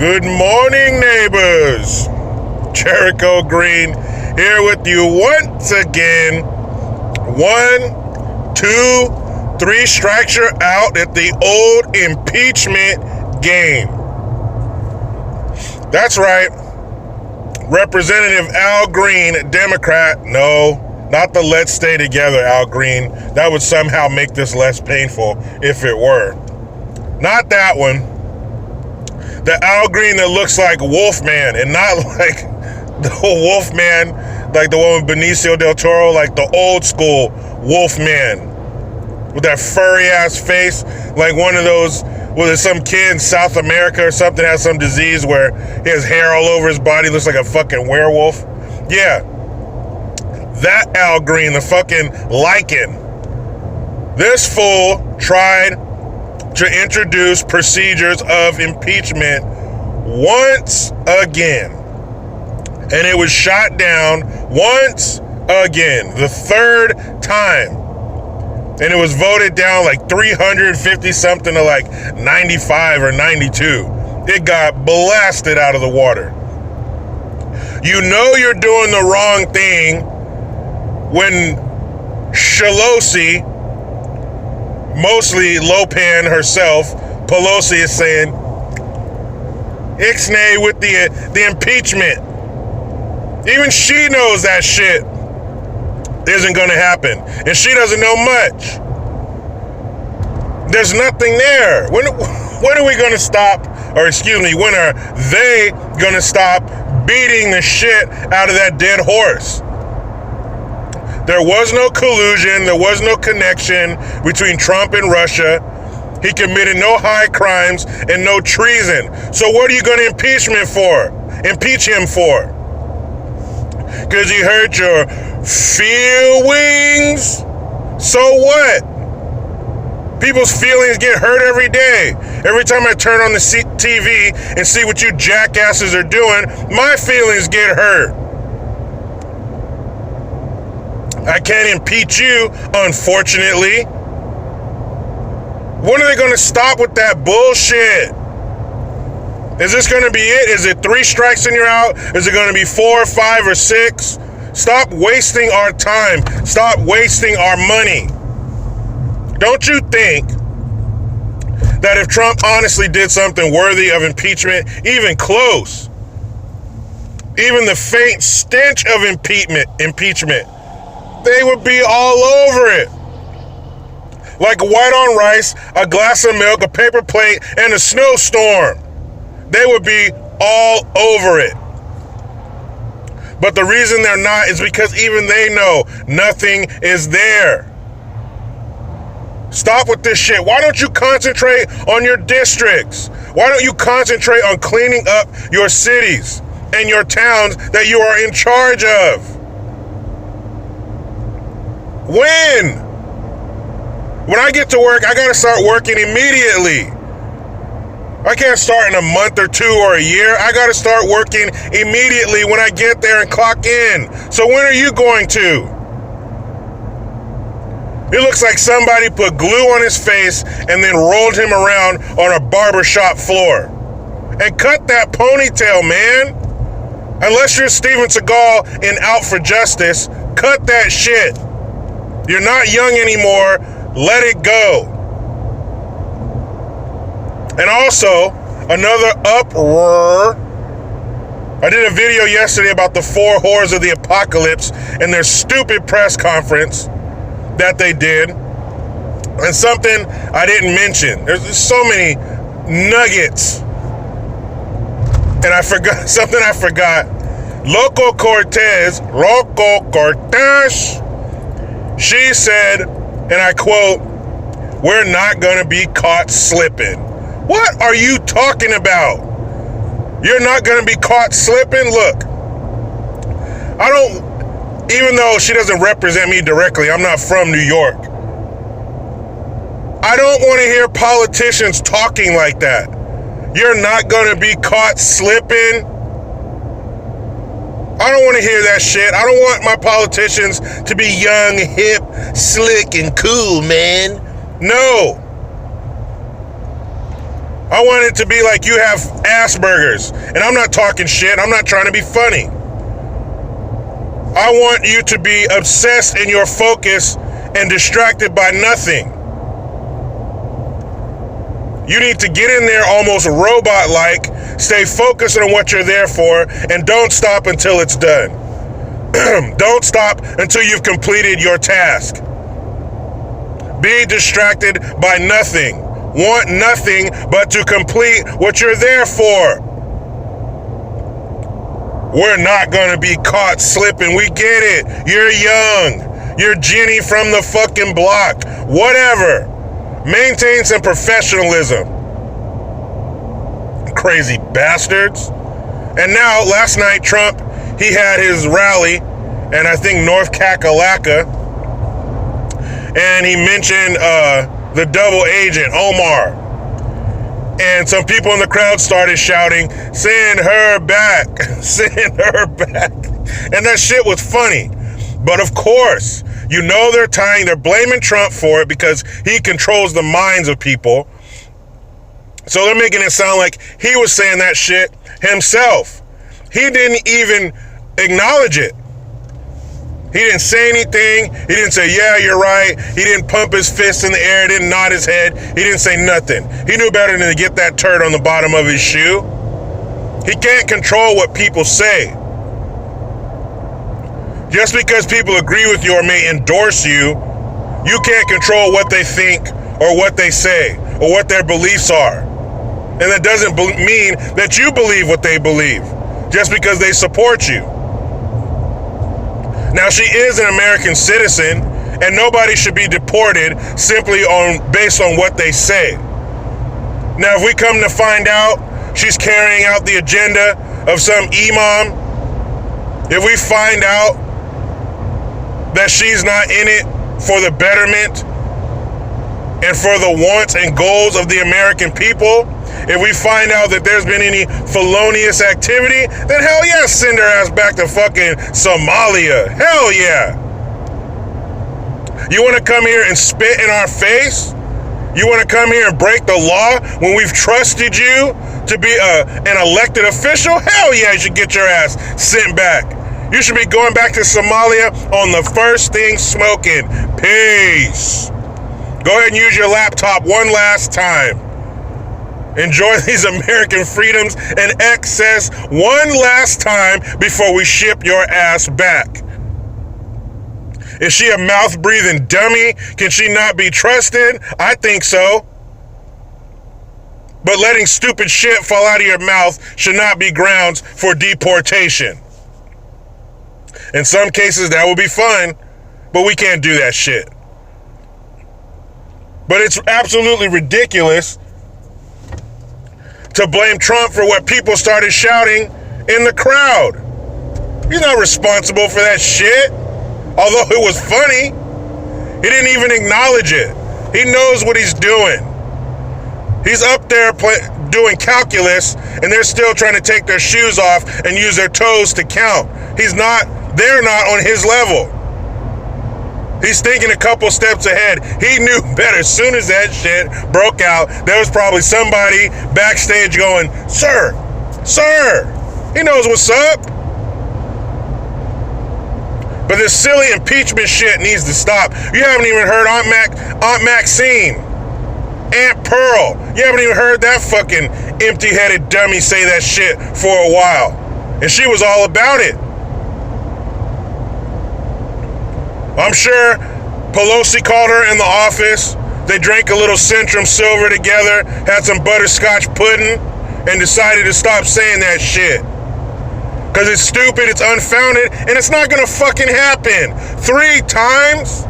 Good morning, neighbors. Jericho Green here with you once again. 1, 2, 3 strikes, you're out at the old impeachment game. That's right. Representative Al Green, Democrat. No, not the Let's Stay Together Al Green. That would somehow make this less painful if it were. Not that one. The Al Green that looks like Wolfman, and not like the Wolfman, like the one with Benicio del Toro, like the old school Wolfman with that furry ass face, like one of those, well, there's some kid in South America or something has some disease where he has hair all over his body, looks like a fucking werewolf. Yeah, that Al Green, the fucking lichen. This fool tried to introduce procedures of impeachment once again. And it was shot down once again, the third time. And it was voted down like 350 something to like 95 or 92. It got blasted out of the water. You know you're doing the wrong thing when Pelosi, mostly Lopan herself, Pelosi is saying, Ixnay with the impeachment. Even she knows that shit isn't going to happen. And she doesn't know much. There's nothing there. When are we going to stop, or excuse me, when are they going to stop beating the shit out of that dead horse? There was no collusion. There was no connection between Trump and Russia. He committed no high crimes and no treason. So what are you going to impeach him for? Because he hurt your feelings? So what? People's feelings get hurt every day. Every time I turn on the TV and see what you jackasses are doing, my feelings get hurt. I can't impeach you, unfortunately. When are they going to stop with that bullshit? Is this going to be it? Is it 3 strikes and you're out? Is it going to be 4, 5, or 6? Stop wasting our time. Stop wasting our money. Don't you think that if Trump honestly did something worthy of impeachment, even close, even the faint stench of impeachment, they would be all over it. Like white on rice, a glass of milk, a paper plate, and a snowstorm. They would be all over it. But the reason they're not is because even they know nothing is there. Stop with this shit. Why don't you concentrate on your districts? Why don't you concentrate on cleaning up your cities and your towns that you are in charge of? When I get to work, I gotta start working immediately. I can't start in a month or 2 or a year. I gotta start working immediately when I get there and clock in. So when are you going to? It looks like somebody put glue on his face and then rolled him around on a barbershop floor. And cut that ponytail, man. Unless you're Steven Seagal in Out for Justice, cut that shit. You're not young anymore. Let it go. And also, another uproar. I did a video yesterday about the 4 whores of the apocalypse and their stupid press conference that they did. And something I didn't mention. There's so many nuggets. And I forgot something I forgot. Loco Cortez, she said, and I quote, "We're not going to be caught slipping." What are you talking about? You're not going to be caught slipping? Look, even though she doesn't represent me directly, I'm not from New York. I don't want to hear politicians talking like that. You're not going to be caught slipping. I don't want to hear that shit. I don't want my politicians to be young, hip, slick, and cool, man. No. I want it to be like you have Asperger's. And I'm not talking shit. I'm not trying to be funny. I want you to be obsessed in your focus and distracted by nothing. You need to get in there almost robot-like, stay focused on what you're there for, and don't stop until it's done. Don't stop until you've completed your task. Be distracted by nothing. Want nothing but to complete what you're there for. We're not going to be caught slipping. We get it. You're young. You're Jenny from the fucking block. Whatever. Maintain some professionalism. Crazy bastards. And now, last night, Trump, he had his rally, and I think North Kakalaka, and he mentioned the double agent, Omar. And some people in the crowd started shouting, "Send her back, send her back." And that shit was funny. But of course, you know they're blaming Trump for it because he controls the minds of people. So they're making it sound like he was saying that shit himself. He didn't even acknowledge it. He didn't say anything. He didn't say, "Yeah, you're right." He didn't pump his fist in the air, didn't nod his head. He didn't say nothing. He knew better than to get that turd on the bottom of his shoe. He can't control what people say. Just because people agree with you or may endorse you, you can't control what they think or what they say or what their beliefs are. And that doesn't mean that you believe what they believe just because they support you. Now, she is an American citizen, and nobody should be deported simply based on what they say. Now, if we come to find out she's carrying out the agenda of some imam, if we find out that she's not in it for the betterment and for the wants and goals of the American people, if we find out that there's been any felonious activity, then hell yeah, send her ass back to fucking Somalia. Hell yeah. You want to come here and spit in our face? You want to come here and break the law when we've trusted you to be an elected official? Hell yeah, you should get your ass sent back. You should be going back to Somalia on the first thing smoking. Peace. Go ahead and use your laptop one last time. Enjoy these American freedoms and excess one last time before we ship your ass back. Is she a mouth-breathing dummy? Can she not be trusted? I think so. But letting stupid shit fall out of your mouth should not be grounds for deportation. In some cases, that will be fun, but we can't do that shit. But it's absolutely ridiculous to blame Trump for what people started shouting in the crowd. He's not responsible for that shit. Although it was funny, he didn't even acknowledge it. He knows what he's doing. He's up there doing calculus, and they're still trying to take their shoes off and use their toes to count. They're not on his level. He's thinking a couple steps ahead. He knew better. As soon as that shit broke out, there was probably somebody backstage going, "Sir, sir." He knows what's up. But this silly impeachment shit needs to stop. You haven't even heard Aunt Maxine, Aunt Pearl. You haven't even heard that fucking empty-headed dummy say that shit for a while. And she was all about it. I'm sure Pelosi called her in the office. They drank a little Centrum Silver together, had some butterscotch pudding, and decided to stop saying that shit. Because it's stupid, it's unfounded, and it's not going to fucking happen. 3 times?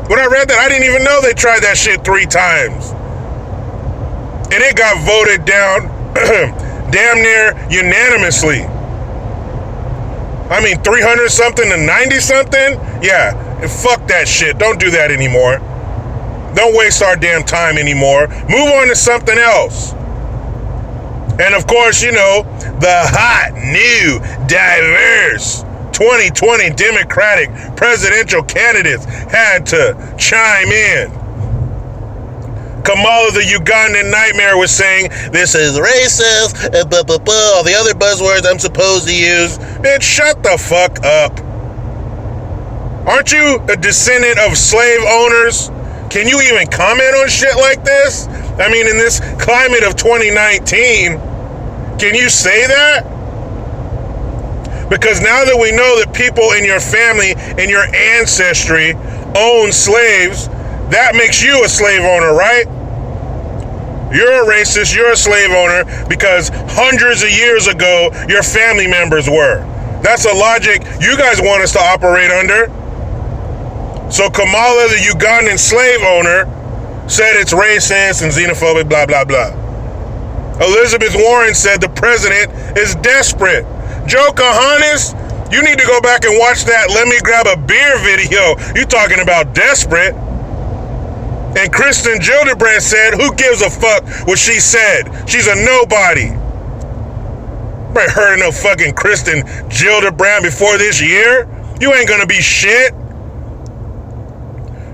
When I read that, I didn't even know they tried that shit 3 times. And it got voted down damn near unanimously. I mean, 300-something to 90-something? Yeah, and fuck that shit. Don't do that anymore. Don't waste our damn time anymore. Move on to something else. And of course, you know, the hot, new, diverse 2020 Democratic presidential candidates had to chime in. Kamala, the Ugandan nightmare, was saying, this is racist, all the other buzzwords I'm supposed to use. Bitch, shut the fuck up. Aren't you a descendant of slave owners? Can you even comment on shit like this? I mean, in this climate of 2019, can you say that? Because now that we know that people in your family and your ancestry own slaves, that makes you a slave owner, right? You're a racist, you're a slave owner because hundreds of years ago, your family members were. That's a logic you guys want us to operate under. So Kamala, the Ugandan slave owner, said it's racist and xenophobic, blah, blah, blah. Elizabeth Warren said the president is desperate. Joe Kahanis, you need to go back and watch that Let Me Grab a Beer video. You talking about desperate. And Kristen Gillibrand said, who gives a fuck what she said? She's a nobody. I heard of no fucking Kristen Gillibrand before this year. You ain't gonna be shit.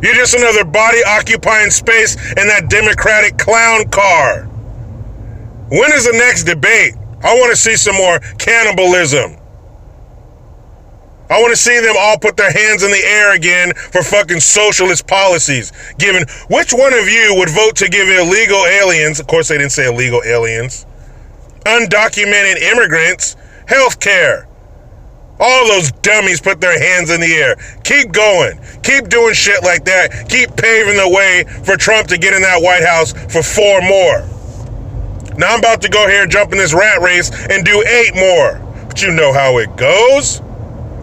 You're just another body occupying space in that Democratic clown car. When is the next debate? I want to see some more cannibalism. I want to see them all put their hands in the air again for fucking socialist policies. Given which one of you would vote to give illegal aliens, of course they didn't say illegal aliens, undocumented immigrants, health care? All those dummies put their hands in the air. Keep going. Keep doing shit like that. Keep paving the way for Trump to get in that White House for 4 more. Now I'm about to go here and jump in this rat race and do 8 more. But you know how it goes.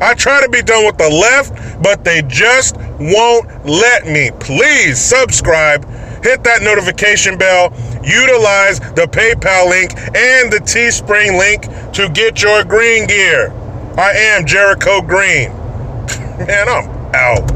I try to be done with the left, but they just won't let me. Please subscribe, hit that notification bell, utilize the PayPal link and the Teespring link to get your green gear. I am Jericho Green. Man, I'm out.